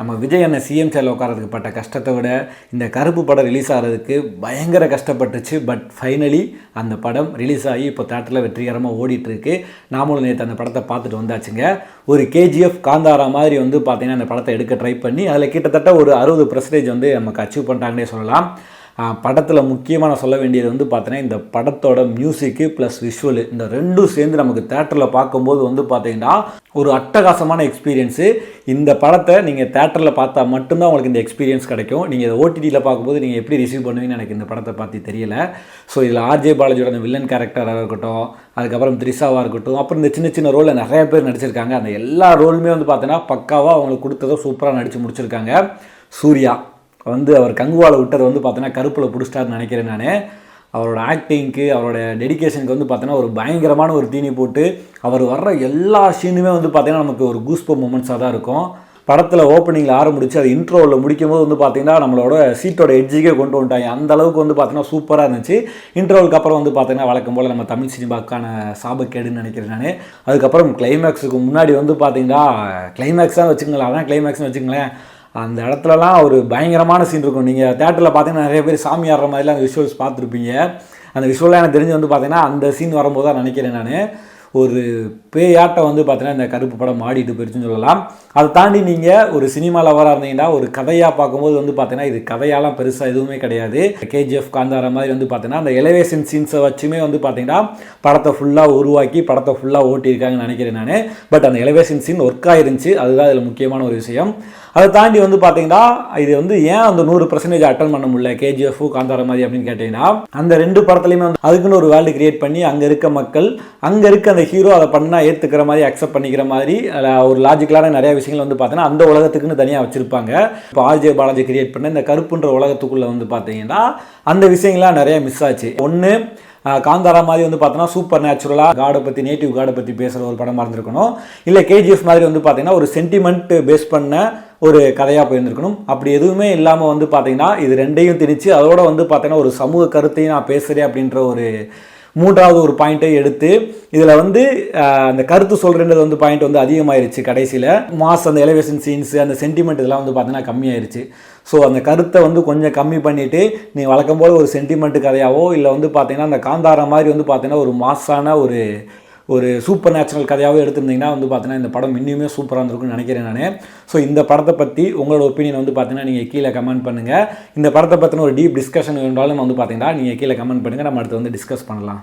நம்ம விஜய் அண்ணன் சிஎம் சேரில் உட்காரதுக்கு பட்ட கஷ்டத்தை விட இந்த கருப்பு படம் ரிலீஸ் ஆகிறதுக்கு பயங்கர கஷ்டப்பட்டுச்சு. பட் ஃபைனலி அந்த படம் ரிலீஸ் ஆகி இப்போ தேட்டரில் வெற்றிகரமாக ஓடிட்டுருக்கு. நாமளும் நேற்று அந்த படத்தை பார்த்துட்டு வந்தாச்சுங்க. ஒரு கேஜிஎஃப் காந்தாரா மாதிரி பார்த்திங்கன்னா அந்த படத்தை எடுக்க ட்ரை பண்ணி அதில் கிட்டத்தட்ட ஒரு 60% நமக்கு அச்சீவ் பண்ணிட்டாங்கன்னே சொல்லலாம். படத்தில் முக்கியமாக நான் சொல்ல வேண்டியது பார்த்தீங்கன்னா இந்த படத்தோட மியூசிக்கு ப்ளஸ் விஷுவலு இந்த ரெண்டும் சேர்ந்து நமக்கு தேட்டரில் பார்க்கும்போது பார்த்தீங்கன்னா ஒரு அட்டகாசமான எக்ஸ்பீரியன்ஸு. இந்த படத்தை நீங்கள் தேட்டரில் பார்த்தா மட்டும்தான் உங்களுக்கு இந்த எக்ஸ்பீரியன்ஸ் கிடைக்கும். நீங்கள் இதை ஓடிடியில் பார்க்கும்போது நீங்கள் எப்படி ரிசீவ் பண்ணுவீங்கன்னு எனக்கு இந்த படத்தை பார்த்து தெரியல. ஸோ இதில் ஆர்ஜே பாலாஜியோட அந்த வில்லன் கேரக்டராக இருக்கட்டும், அதுக்கப்புறம் த்ரிஷாவாக இருக்கட்டும், அப்புறம் இந்த சின்ன சின்ன ரோலில் நிறைய பேர் நடிச்சிருக்காங்க. அந்த எல்லா ரோலுமே பார்த்தீங்கன்னா பக்காவாக அவங்களுக்கு கொடுத்ததோ சூப்பராக நடித்து முடிச்சிருக்காங்க. சூர்யா அவர் கங்குவாலை விட்டதை பார்த்தீங்கன்னா கருப்பில் பிடிச்சிட்டாருன்னு நினைக்கிறேன் நான். அவரோட ஆக்டிங்க்கு அவரோட டெடிக்கேஷனுக்கு பார்த்தீங்கன்னா ஒரு பயங்கரமான ஒரு தீனி போட்டு அவர் வர்ற எல்லா சீனுமே பார்த்தீங்கன்னா நமக்கு ஒரு கூஸ்பம்ப் மூமெண்ட்ஸாக தான் இருக்கும். படத்தில் ஓப்பனிங்கில் ஆரம்பிச்சு அது இன்ட்ரோவில் முடிக்கும் போது பார்த்தீங்கன்னா நம்மளோட சீட்டோட எட்ஜுக்கே கொண்டு வந்துட்டாங்க. அந்த அளவுக்கு பார்த்தீங்கன்னா சூப்பராக இருந்துச்சு. இன்ட்ரோவுக்கு அப்புறம் பார்த்தீங்கன்னா வழக்கம் போல் நம்ம தமிழ் சினிமாவுக்கான சாபக்கேடுன்னு நினைக்கிறேன் நான். அதுக்கப்புறம் கிளைமேக்ஸுக்கு முன்னாடி பார்த்தீங்கன்னா கிளைமேக்ஸாக வச்சுக்கங்களேன், அதான் கிளைமேக்ஸ்னு வச்சுக்கங்களேன். அந்த இடத்துலலாம் ஒரு பயங்கரமான சீன் இருக்கும். நீங்கள் தேட்டரில் பார்த்தீங்கன்னா நிறைய பேர் சாமி ஆடுற மாதிரிலாம் அந்த விஷுவல்ஸ் பார்த்துருப்பீங்க. அந்த விஷுவலாக எனக்கு தெரிஞ்சு பார்த்தீங்கன்னா அந்த சீன் வரும்போது தான் நினைக்கிறேன் நான். ஒரு பேயாட்டம் பார்த்தீங்கன்னா இந்த கருப்பு படம் ஆடிட்டு போயிடுச்சுன்னு சொல்லலாம். அதை தாண்டி நீங்கள் ஒரு சினிமா லவராக இருந்தீங்கன்னா ஒரு கதையாக பார்க்கும்போது பார்த்தீங்கன்னா இது கதையாலாம் பெருசாக எதுவுமே கிடையாது. கேஜிஎஃப் காந்தாரா மாதிரி பார்த்தீங்கன்னா அந்த எலிவேஷன் சீன்ஸை வச்சுமே பார்த்தீங்கன்னா படத்தை ஃபுல்லாக உருவாக்கி படத்தை ஃபுல்லாக ஓட்டியிருக்காங்கன்னு நினைக்கிறேன் நான். பட் அந்த எலிவேஷன் சீன் ஒர்க் ஆயிருந்துச்சு, அதுதான் இதில் முக்கியமான ஒரு விஷயம். அதை தாண்டி பார்த்தீங்கன்னா இது ஏன் அந்த 100% அட்டன் பண்ண முடியல கேஜிஎஃப் காந்தாரா மாதிரி அப்படின்னு கேட்டீங்கன்னா, அந்த ரெண்டு படத்துலையுமே அதுக்குன்னு ஒரு வேர்ல்டு கிரியேட் பண்ணி அங்கே இருக்க மக்கள் அங்கே இருக்க அந்த ஹீரோ அதை பண்ணால் ஏற்றுக்கிற மாதிரி அக்செப்ட் பண்ணிக்கிற மாதிரி ஒரு லாஜிக்கலான நிறைய விஷயங்கள் பார்த்தீங்கன்னா அந்த உலகத்துக்குன்னு தனியாக வச்சுருப்பாங்க. இப்போ ஆர்ஜே பாலாஜி கிரியேட் பண்ண இந்த கருப்புன்ற உலகத்துக்குள்ளே பார்த்தீங்கன்னா அந்த விஷயங்கள்லாம் நிறைய மிஸ் ஆச்சு. ஒன்று காந்தாரா மாதிரி பார்த்தோன்னா சூப்பர் நேச்சுரலாக காடை பற்றி நேட்டிவ் காடை பற்றி பேசுகிற ஒரு படமாக இருந்திருக்கணும். இல்லை கேஜிஎஃப் மாதிரி பார்த்தீங்கன்னா ஒரு சென்டிமெண்ட் பேஸ் பண்ண ஒரு கதையாக போயிருந்துருக்கணும். அப்படி எதுவுமே இல்லாமல் பார்த்தீங்கன்னா இது ரெண்டையும் திணிச்சு அதோட பார்த்தீங்கன்னா ஒரு சமூக கருத்தையும் நான் பேசுகிறேன் அப்படின்ற ஒரு மூன்றாவது ஒரு பாயிண்ட்டை எடுத்து இதில் அந்த கருத்து சொல்கிறன்றது பாயிண்ட் அதிகமாகிருச்சு. கடைசியில் மாஸ் அந்த எலிவேஷன் சீன்ஸு அந்த சென்டிமெண்ட் இதெல்லாம் பார்த்தீங்கன்னா கம்மியாயிருச்சு. ஸோ அந்த கருத்தை கொஞ்சம் கம்மி பண்ணிவிட்டு நீ வழக்கம் போல் ஒரு சென்டிமெண்ட் கதையாவோ இல்லை பார்த்தீங்கன்னா அந்த காந்தாரா மாதிரி பார்த்தீங்கன்னா ஒரு மாஸான ஒரு சூப்பர் நேச்சுரல் கதையாகவே எடுத்திருந்தீங்கன்னா பார்த்தீங்கன்னா இந்த படம் இன்னுமே சூப்பராக இருந்திருக்குன்னு நினைக்கிறேன் நான். ஸோ இந்த படத்தை பற்றி உங்களோட ஒப்பீனியன் பார்த்தீங்கன்னா நீங்கள் கீழே கமெண்ட் பண்ணுங்கள். இந்த படத்தை பற்றின ஒரு டீப் டிஸ்கஷன் இருந்தாலும் பார்த்தீங்கன்னா நீங்கள் கீழே கமெண்ட் பண்ணுங்கள், நம்ம அடுத்து டிஸ்கஸ் பண்ணலாம்.